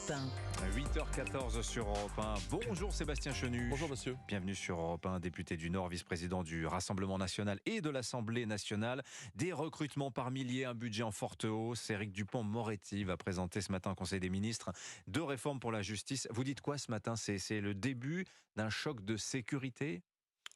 Europe 1. 8h14 sur Europe 1. Bonjour Sébastien Chenu. Bonjour monsieur. Bienvenue sur Europe 1, député du Nord, vice-président du Rassemblement national et de l'Assemblée nationale. Des recrutements par milliers, un budget en forte hausse. Éric Dupond-Moretti va présenter ce matin au Conseil des ministres 2 réformes pour la justice. Vous dites quoi ce matin ? C'est le début d'un choc de sécurité ?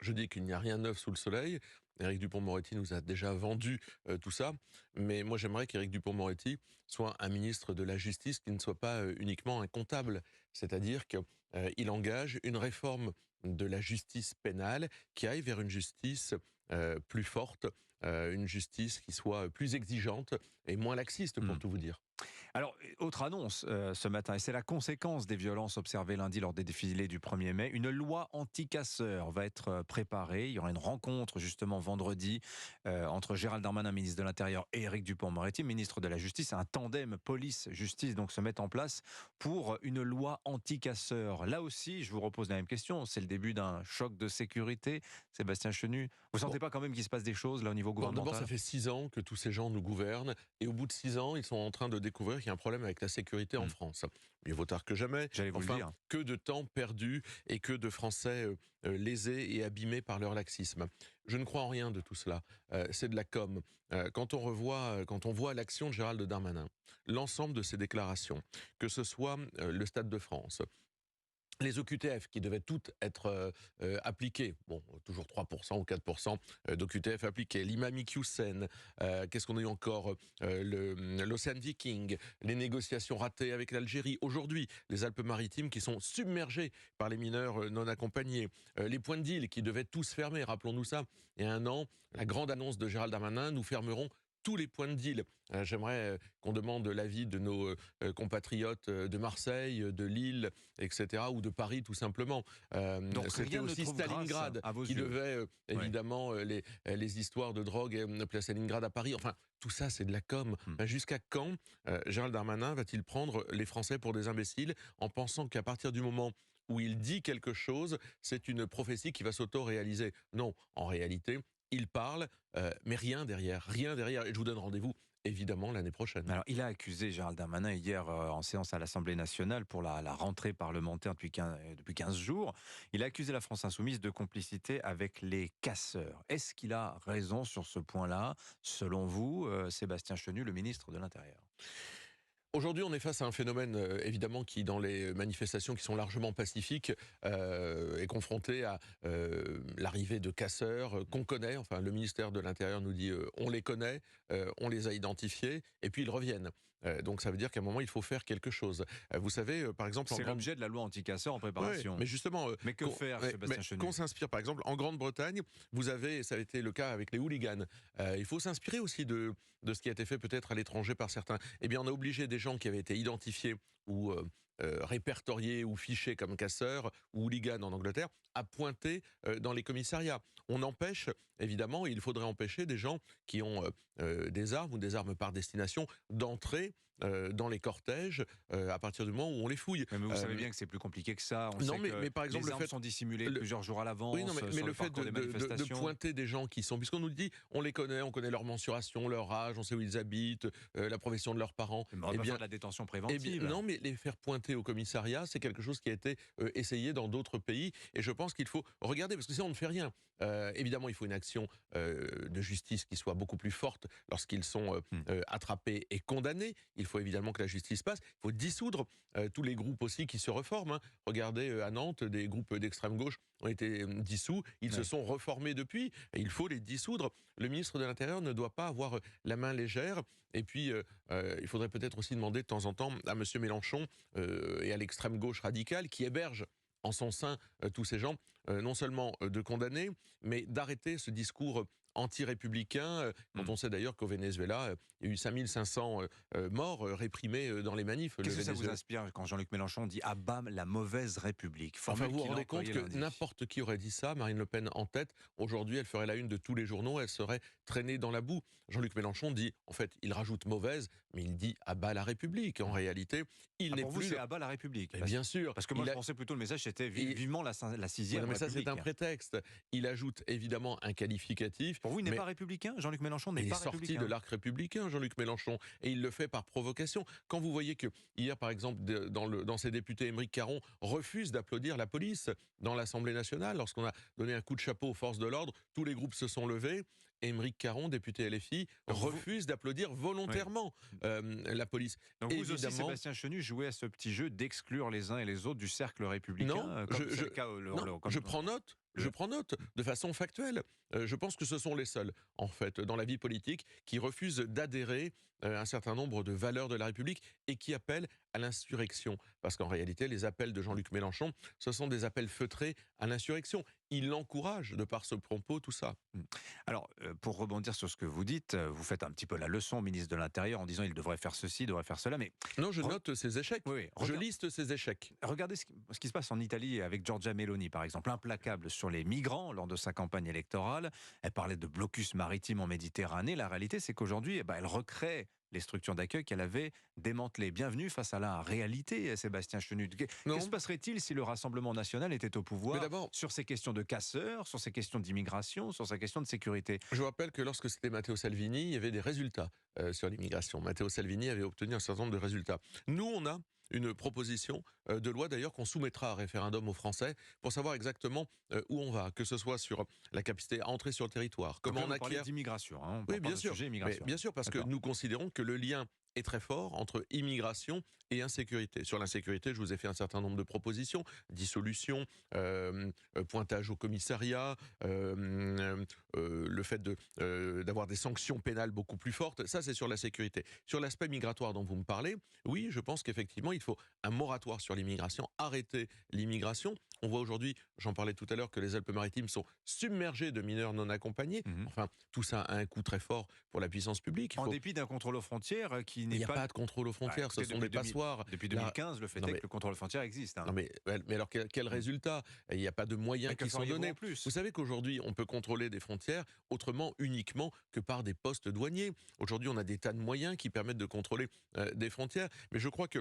Je dis qu'il n'y a rien de neuf sous le soleil. Éric Dupond-Moretti nous a déjà vendu tout ça. Mais moi, j'aimerais qu'Éric Dupond-Moretti soit un ministre de la Justice qui ne soit pas uniquement un comptable. C'est-à-dire qu'il engage une réforme de la justice pénale qui aille vers une justice plus forte, une justice qui soit plus exigeante et moins laxiste, pour tout vous dire. Alors, autre annonce ce matin, et c'est la conséquence des violences observées lundi lors des défilés du 1er mai. Une loi anti-casseurs va être préparée. Il y aura une rencontre justement vendredi entre Gérald Darmanin, ministre de l'Intérieur, et Éric Dupond-Moretti, ministre de la Justice. Un tandem police-justice donc se met en place pour une loi anti-casseurs. Là aussi, je vous repose la même question. C'est le début d'un choc de sécurité. Sébastien Chenu, vous ne sentez pas quand même qu'il se passe des choses là au niveau gouvernemental ? D'abord, ça fait 6 ans que tous ces gens nous gouvernent. Et au bout de 6 ans, ils sont en train de découvrir qu'il y a un problème avec la sécurité en France. Mieux vaut tard que jamais. J'allais vous le dire. Que de temps perdu et que de Français lésés et abîmés par leur laxisme. Je ne crois en rien de tout cela. C'est de la com. Quand on voit l'action de Gérald Darmanin, l'ensemble de ses déclarations, que ce soit le Stade de France, les OQTF qui devaient toutes être appliquées, bon, toujours 3% ou 4% d'OQTF appliqués, l'imam Hussein, qu'est-ce qu'on a eu encore, l'Océan Viking, les négociations ratées avec l'Algérie, aujourd'hui les Alpes-Maritimes qui sont submergées par les mineurs non accompagnés, les points de deal qui devaient tous fermer, rappelons-nous ça, il y a 1 an, la grande annonce de Gérald Darmanin, nous fermerons tous les points de deal. J'aimerais qu'on demande l'avis de nos compatriotes de Marseille, de Lille, etc., ou de Paris tout simplement. C'était aussi Stalingrad qui devait, évidemment, les histoires de drogue place Stalingrad à Paris. Enfin, tout ça, c'est de la com. Jusqu'à quand Gérald Darmanin va-t-il prendre les Français pour des imbéciles en pensant qu'à partir du moment où il dit quelque chose, c'est une prophétie qui va s'auto-réaliser? Non, en réalité, il parle, mais rien derrière. Et je vous donne rendez-vous, évidemment, l'année prochaine. Alors, il a accusé Gérald Darmanin hier en séance à l'Assemblée nationale pour la rentrée parlementaire depuis 15 jours. Il a accusé la France Insoumise de complicité avec les casseurs. Est-ce qu'il a raison sur ce point-là, selon vous, Sébastien Chenu, le ministre de l'Intérieur ? Aujourd'hui, on est face à un phénomène, évidemment, qui, dans les manifestations qui sont largement pacifiques, est confronté à l'arrivée de casseurs qu'on connaît. Enfin, le ministère de l'Intérieur nous dit on les connaît, on les a identifiés, et puis ils reviennent. Donc ça veut dire qu'à un moment, il faut faire quelque chose. Vous savez, par exemple... C'est l'objet de la loi anti-casseurs en préparation. Ouais, mais justement... mais que faire, Sébastien Chenu ? Qu'on s'inspire, par exemple, en Grande-Bretagne, vous avez, ça a été le cas avec les hooligans, il faut s'inspirer aussi de ce qui a été fait peut-être à l'étranger par certains. Eh bien, on a obligé des gens qui avaient été identifiés ou répertoriés ou fichés comme casseurs ou hooligans en Angleterre à pointer dans les commissariats. On empêche, évidemment, et il faudrait empêcher des gens qui ont des armes ou des armes par destination d'entrer dans les cortèges à partir du moment où on les fouille. Mais vous savez bien que c'est plus compliqué que ça. On non, sait que mais par exemple, les armes sont dissimulées plusieurs jours à l'avance. Oui, non, mais le fait de pointer des gens qui sont... Puisqu'on nous dit, on les connaît, on connaît leur mensuration, leur âge, on sait où ils habitent, la profession de leurs parents. Mais on va pas faire de la détention préventive. Non, mais les faire pointer au commissariat, c'est quelque chose qui a été essayé dans d'autres pays. Et je pense qu'il faut regarder, parce que si on ne fait rien, évidemment, il faut une action de justice qui soit beaucoup plus forte lorsqu'ils sont attrapés et condamnés. Il faut évidemment que la justice passe. Il faut dissoudre tous les groupes aussi qui se reforment. Hein. Regardez, à Nantes, des groupes d'extrême gauche ont été dissous. Ils se sont reformés depuis. Et il faut les dissoudre. Le ministre de l'Intérieur ne doit pas avoir la main légère. Et puis, il faudrait peut-être aussi demander de temps en temps à M. Mélenchon et à l'extrême gauche radicale qui héberge en son sein tous ces gens, non seulement de condamner, mais d'arrêter ce discours anti-républicain, quand on sait d'ailleurs qu'au Venezuela, il y a eu 5500 morts réprimés dans les manifs. Qu'est-ce que ça vous inspire quand Jean-Luc Mélenchon dit « Abat la mauvaise République » ? Enfin, vous vous rendez compte que n'importe qui aurait dit ça, Marine Le Pen en tête, aujourd'hui elle ferait la une de tous les journaux, elle serait traînée dans la boue. Jean-Luc Mélenchon dit, en fait, il rajoute mauvaise, mais il dit « Abat la République ». En réalité, il n'est pour plus... vous, c'est « Abat la République ». Bien sûr. Parce que moi, je pensais plutôt le message, c'était vivement la 6e République. Mais ça, c'est un prétexte. Il ajoute évidemment un qualificatif. Pour vous, il n'est Mais pas républicain? Jean-Luc Mélenchon n'est il est pas sorti de républicain? l'arc républicain, Jean-Luc Mélenchon, et il le fait par provocation. Quand vous voyez que hier, par exemple, dans ses députés, Émeric Caron refuse d'applaudir la police dans l'Assemblée nationale, lorsqu'on a donné un coup de chapeau aux forces de l'ordre, tous les groupes se sont levés. Émeric Caron, député LFI, Donc vous refuse d'applaudir oui. volontairement la police. Donc vous aussi, Évidemment, Sébastien Chenu, jouez à ce petit jeu d'exclure les uns et les autres du cercle républicain, non, comme c'est le cas non, je prends note. Je prends note de façon factuelle. Je pense que ce sont les seuls, en fait, dans la vie politique, qui refusent d'adhérer à un certain nombre de valeurs de la République et qui appellent à l'insurrection. Parce qu'en réalité, les appels de Jean-Luc Mélenchon, ce sont des appels feutrés à l'insurrection. Il encourage, de par ce propos, tout ça. Mmh. Alors, pour rebondir sur ce que vous dites, vous faites un petit peu la leçon au ministre de l'Intérieur en disant: «Il devrait faire ceci, il devrait faire cela», mais Non, je re note ses échecs. oui, oui, Je liste ses échecs. regardez ce qui se passe en Italie avec Giorgia Meloni, par exemple, implacable sur les migrants lors de sa campagne électorale. Elle parlait de blocus maritime en Méditerranée. La réalité, c'est qu'aujourd'hui, elle recrée les structures d'accueil qu'elle avait démantelées. Bienvenue face à la réalité, Sébastien Chenu. Que se Non, passerait-il si le Rassemblement national était au mais pouvoir d'abord, sur ces questions de casseurs, sur ces questions d'immigration, sur ces questions de sécurité? je vous rappelle que lorsque c'était Matteo Salvini, il y avait des résultats sur l'immigration. Matteo Salvini avait obtenu un certain nombre de résultats. Nous, on a une proposition de loi d'ailleurs qu'on soumettra à référendum aux Français pour savoir exactement où on va, que ce soit sur la capacité à entrer sur le territoire, Donc comment là, on vous parlez acquiert. d'immigration, hein, on Oui, parle bien de sûr. sujet Mais immigration. bien sûr, parce que D'accord. nous considérons que le lien est très fort entre immigration et insécurité. Sur l'insécurité, je vous ai fait un certain nombre de propositions, dissolution, pointage au commissariat, le fait d'avoir des sanctions pénales beaucoup plus fortes. Ça, c'est sur la sécurité. Sur l'aspect migratoire dont vous me parlez, oui, je pense qu'effectivement, il faut un moratoire sur l'immigration, arrêter l'immigration. On voit aujourd'hui, j'en parlais tout à l'heure, que les Alpes-Maritimes sont submergées de mineurs non accompagnés. Mhm. Enfin, tout ça a un coût très fort pour la puissance publique. En dépit d'un contrôle aux frontières qui Il n'est n'y a pas... pas de contrôle aux Ah, frontières, ce écoutez, sont des passoires. depuis Là, 2015, le fait non est mais, que le contrôle aux frontières existe, hein. non mais alors quel Mm. résultat? Il n'y a pas de moyens Et que qui sont feriez-vous donnés. en Vous plus? savez qu'aujourd'hui, on peut contrôler des frontières autrement uniquement que par des postes douaniers. Aujourd'hui, on a des tas de moyens qui permettent de contrôler des frontières. Mais je crois que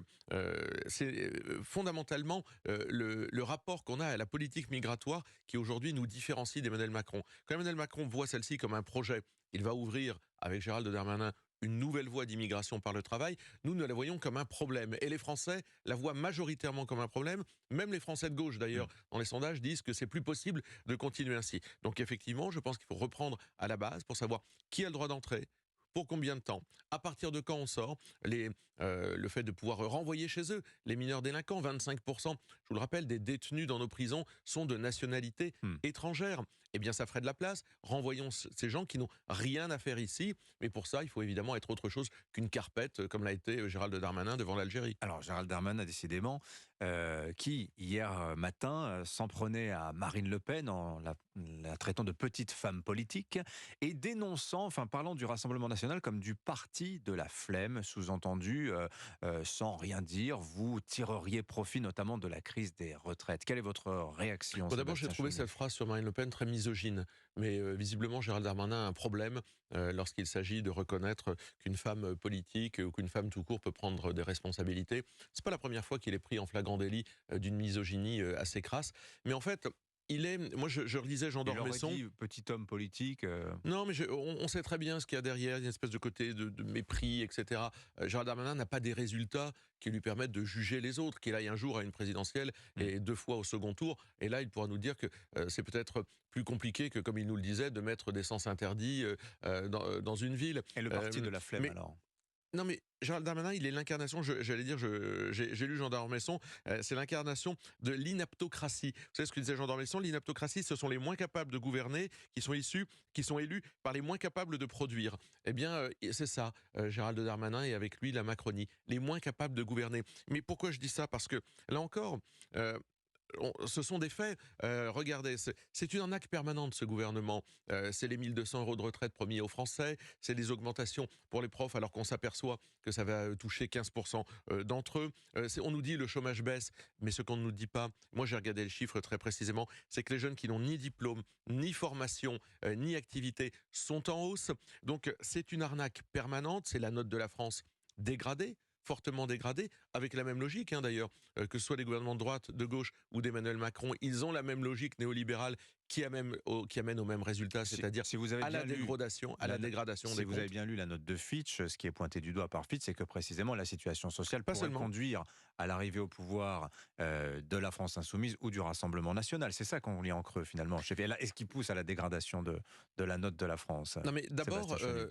c'est fondamentalement le rapport qu'on a à la politique migratoire qui aujourd'hui nous différencie d'Emmanuel Macron. Quand Emmanuel Macron voit celle-ci comme un projet, il va ouvrir avec Gérald Darmanin une nouvelle voie d'immigration par le travail, nous la voyons comme un problème. Et les Français la voient majoritairement comme un problème. Même les Français de gauche, d'ailleurs, Mm. dans les sondages, disent que c'est plus possible de continuer ainsi. Donc effectivement, je pense qu'il faut reprendre à la base pour savoir qui a le droit d'entrer, pour combien de temps, à partir de quand on sort, le fait de pouvoir renvoyer chez eux les mineurs délinquants, 25%, je vous le rappelle, des détenus dans nos prisons sont de nationalité Mm. étrangère. Eh bien, ça ferait de la place. Renvoyons ces gens qui n'ont rien à faire ici. Mais pour ça, il faut évidemment être autre chose qu'une carpette, comme l'a été Gérald Darmanin devant l'Algérie. Alors, Gérald Darmanin, décidément, qui, hier matin, s'en prenait à Marine Le Pen en la traitant de petite femme politique et dénonçant, enfin parlant du Rassemblement national comme du parti de la flemme, sous-entendu, sans rien dire, vous tireriez profit notamment de la crise des retraites. Quelle est votre réaction, Bon, d'abord, j'ai Sébastien trouvé Chenu? cette phrase sur Marine Le Pen très misogyne. Mais visiblement, Gérald Darmanin a un problème lorsqu'il s'agit de reconnaître qu'une femme politique ou qu'une femme tout court peut prendre des responsabilités. C'est pas la première fois qu'il est pris en flagrant délit d'une misogynie assez crasse. Mais en fait, moi, je relisais Jean Il aurait d'Ormesson. dit petit homme politique. Non, mais on sait très bien ce qu'il y a derrière, il y a une espèce de côté de mépris, etc. Gérald Darmanin n'a pas des résultats qui lui permettent de juger les autres, qu'il aille un jour à une présidentielle et 2 fois au second tour. Et là, il pourra nous dire que c'est peut-être plus compliqué que, comme il nous le disait, de mettre des sens interdits dans une ville. Et le parti de la flemme, Mais alors? non, mais Gérald Darmanin, il est l'incarnation, j'allais dire, j'ai lu Jean d'Ormesson, c'est l'incarnation de l'inaptocratie. Vous savez ce que disait Jean d'Ormesson? L'inaptocratie, ce sont les moins capables de gouverner qui sont élus par les moins capables de produire. Eh bien, c'est ça, Gérald Darmanin et avec lui la Macronie, les moins capables de gouverner. Mais pourquoi je dis ça? Parce que, là encore, ce sont des faits. Regardez, c'est une arnaque permanente, ce gouvernement. C'est les 1200 euros de retraite promis aux Français, c'est les augmentations pour les profs alors qu'on s'aperçoit que ça va toucher 15% d'entre eux. On nous dit le chômage baisse, mais ce qu'on ne nous dit pas, moi j'ai regardé le chiffre très précisément, c'est que les jeunes qui n'ont ni diplôme, ni formation, ni activité sont en hausse. Donc c'est une arnaque permanente, c'est la note de la France dégradée fortement dégradé, avec la même logique d'ailleurs, que ce soit des gouvernements de droite, de gauche ou d'Emmanuel Macron, ils ont la même logique néolibérale qui amène au même résultat, c'est-à-dire Si vous avez à la bien lu dégradation, la no des si vous avez comptes. bien lu la note de Fitch, ce qui est pointé du doigt par Fitch, c'est que précisément la situation sociale Pas pourrait seulement. conduire à l'arrivée au pouvoir, de la France insoumise ou du Rassemblement national. C'est ça qu'on lit en creux finalement. Et ce qui pousse à la dégradation de la note de la France, Non mais Sébastien d'abord, Chenu.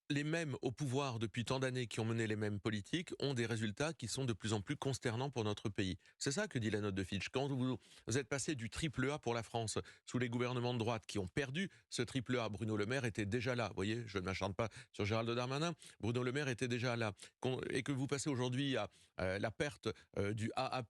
les mêmes au pouvoir depuis tant d'années qui ont mené les mêmes politiques ont des résultats qui sont de plus en plus consternants pour notre pays. C'est ça que dit la note de Fitch. Quand vous êtes passé du triple A pour la France sous les gouvernements de droite qui ont perdu ce triple A, Bruno Le Maire était déjà là. Vous voyez, je ne m'acharne pas sur Gérald Darmanin. Bruno Le Maire était déjà là. Et que vous passez aujourd'hui à la perte du AA+,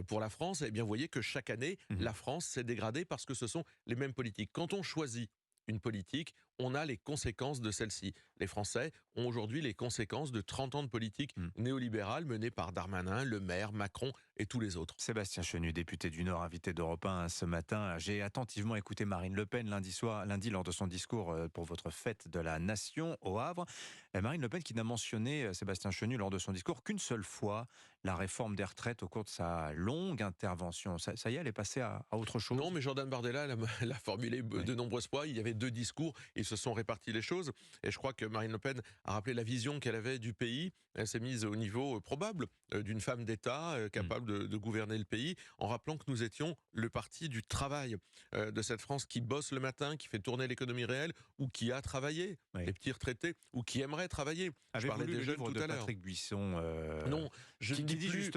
pour la France, eh bien vous voyez que chaque année, Mmh. la France s'est dégradée parce que ce sont les mêmes politiques. Quand on choisit une politique, on a les conséquences de celle-ci. Les Français ont aujourd'hui les conséquences de 30 ans de politique Mmh. néolibérale menée par Darmanin, Le Maire, Macron et tous les autres. Sébastien Chenu, député du Nord, invité d'Europe 1 ce matin. J'ai attentivement écouté Marine Le Pen lundi lors de son discours pour votre fête de la Nation au Havre. Marine Le Pen qui n'a mentionné, Sébastien Chenu, lors de son discours, qu'une seule fois la réforme des retraites au cours de sa longue intervention. Ça y est, elle est passée à autre Non, chose. mais Jordan Bardella l'a formulé Oui. de nombreuses fois. Il y avait 2 discours, ils se sont répartis les choses. Et je crois que Marine Le Pen a rappelé la vision qu'elle avait du pays. Elle s'est mise au niveau probable d'une femme d'État Mm. capable de gouverner le pays, en rappelant que nous étions le parti du travail, de cette France qui bosse le matin, qui fait tourner l'économie réelle, ou qui a travaillé, Oui. les petits retraités, ou qui aimerait travailler. Je Avez-vous parlais lu des le jeunes livre tout de à l'heure. Patrick Buisson Non, je ne dis plus.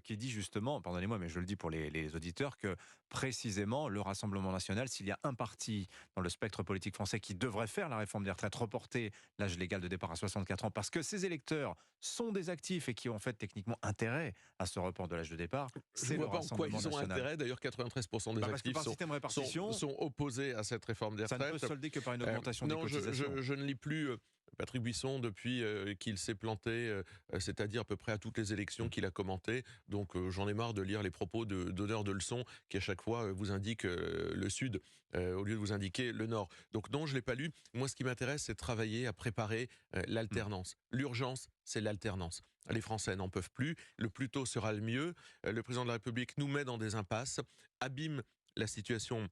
qui dit justement, pardonnez-moi, mais je le dis pour les auditeurs, que précisément le Rassemblement national, s'il y a un parti dans le spectre politique français qui devrait faire la réforme des retraites, reporter l'âge légal de départ à 64 ans, parce que ses électeurs sont des actifs et qui ont en fait techniquement intérêt à ce report de l'âge de départ, Je ne c'est le vois pas en quoi Rassemblement ils ont national. intérêt. D'ailleurs, 93% des Parce que actifs par système répartition, sont opposés à cette réforme des ça ne peut se retraites. solder que par une augmentation des Non, cotisations. je ne lis plus Patrick Buisson depuis qu'il s'est planté, c'est-à-dire à peu près à toutes les élections qu'il a commentées. Donc j'en ai marre de lire les propos donneurs de leçons qui à chaque fois vous indiquent le Sud au lieu de vous indiquer le Nord. Donc non, je ne l'ai pas lu. Moi, ce qui m'intéresse, c'est de travailler à préparer l'alternance. L'urgence, c'est l'alternance. Les Français n'en peuvent plus. Le plus tôt sera le mieux. Le président de la République nous met dans des impasses, abîme la situation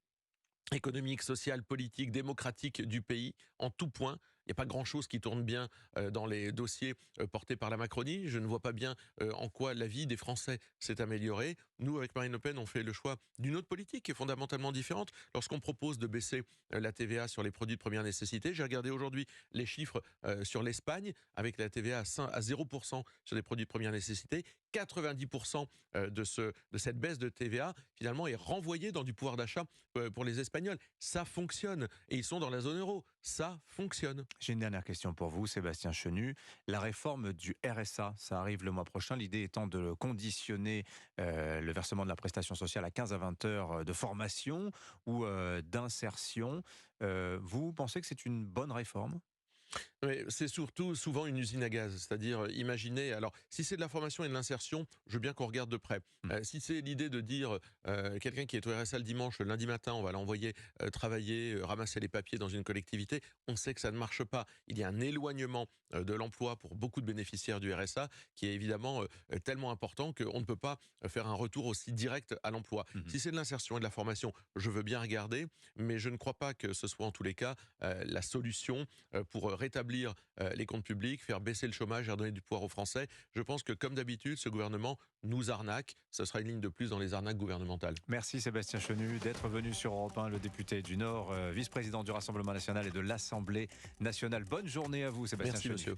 économique, sociale, politique, démocratique du pays, en tout point. Il n'y a pas grand-chose qui tourne bien dans les dossiers portés par la Macronie. Je ne vois pas bien en quoi la vie des Français s'est améliorée. Nous, avec Marine Le Pen, on fait le choix d'une autre politique qui est fondamentalement différente. Lorsqu'on propose de baisser la TVA sur les produits de première nécessité, j'ai regardé aujourd'hui les chiffres sur l'Espagne, avec la TVA à 0% sur les produits de première nécessité. 90% de cette baisse de TVA, finalement, est renvoyée dans du pouvoir d'achat pour les Espagnols. Ça fonctionne. Et ils sont dans la zone euro. Ça fonctionne. J'ai une dernière question pour vous, Sébastien Chenu. La réforme du RSA, ça arrive le mois prochain. L'idée étant de conditionner le versement de la prestation sociale à 15 à 20 heures de formation ou d'insertion. Vous pensez que c'est une bonne réforme? Ouais, c'est surtout souvent une usine à gaz, c'est-à-dire imaginez, alors si c'est de la formation et de l'insertion, je veux bien qu'on regarde de près. Hmm. Si c'est l'idée de dire quelqu'un qui est au RSA le dimanche, le lundi matin, on va l'envoyer travailler, ramasser les papiers dans une collectivité, on sait que ça ne marche pas. Il y a un éloignement de l'emploi pour beaucoup de bénéficiaires du RSA qui est évidemment tellement important qu'on ne peut pas faire un retour aussi direct à l'emploi. Mhm. Si c'est de l'insertion et de la formation, je veux bien regarder, mais je ne crois pas que ce soit en tous les cas la solution pour rétablir les comptes publics, faire baisser le chômage et redonner du pouvoir aux Français. Je pense que, comme d'habitude, ce gouvernement nous arnaque. Ce sera une ligne de plus dans les arnaques gouvernementales. Merci Sébastien Chenu d'être venu sur Europe 1, le député du Nord, vice-président du Rassemblement national et de l'Assemblée nationale. Bonne journée à vous Sébastien Merci, Chenu. monsieur.